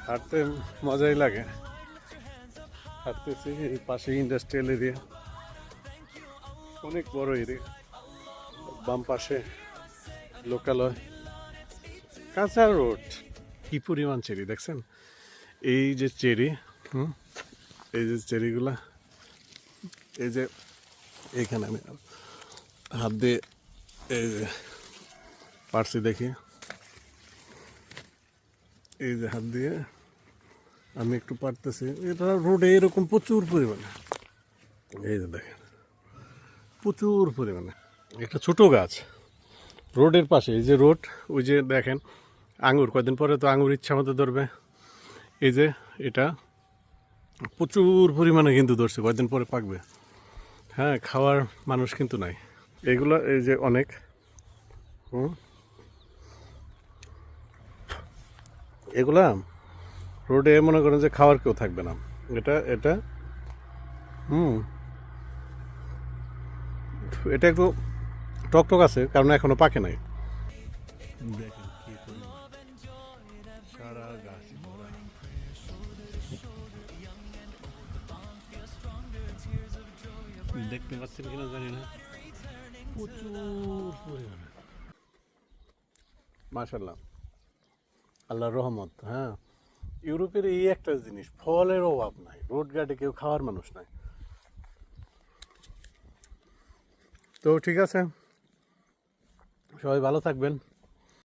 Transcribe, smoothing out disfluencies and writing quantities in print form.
হাঁটতে মজাই লাগে। হাঁটতেছি, এই পাশে ইন্ডাস্ট্রিয়াল এরিয়া, অনেক বড় এরিয়া। বাম পাশে লোকালয়, কাঁচা রোড। কি পরিমাণ চেরি দেখছেন? এই যে চেরি, এই যে চেরিগুলা, এই যে এইখানে আমি হাত দিয়ে এই যে পারছি দেখি, এই যে হাত দিয়ে আমি একটু পারতেছি। এটা রোডে এরকম প্রচুর পরিমাণে, এই যে দেখেন প্রচুর পরিমাণে। একটা ছোট গাছ রোডের পাশে, এই যে রোড, ওই যে দেখেন আঙুর, কয়দিন পরে তো আঙুর ইচ্ছা মতো ধরবে। এই যে এটা প্রচুর পরিমাণে কিন্তু ধরছে, কয়দিন পরে পাকবে। হ্যাঁ, খাওয়ার মানুষ কিন্তু নাই। এগুলো এই যে অনেক, এগুলা রোডে মনে করেন যে খাওয়ার কেউ থাকবে না। এটা এটা এটা একটু টকটক আছে, কারণ এখনো পাকে নাই। দেখেন কি পরিমাণ, সারা গাছ ভরা। দেখতে পাচ্ছেন কিনা জানি না, প্রচুর পরিমাণে। মাশাল্লাহ, আল্লাহর রহমত। হ্যাঁ, ইউরোপের এই একটা জিনিস, ফলের অভাব নাই, রোড ঘাটে কেউ খাওয়ার মানুষ নাই। তো ঠিক আছে, সবাই ভালো থাকবেন।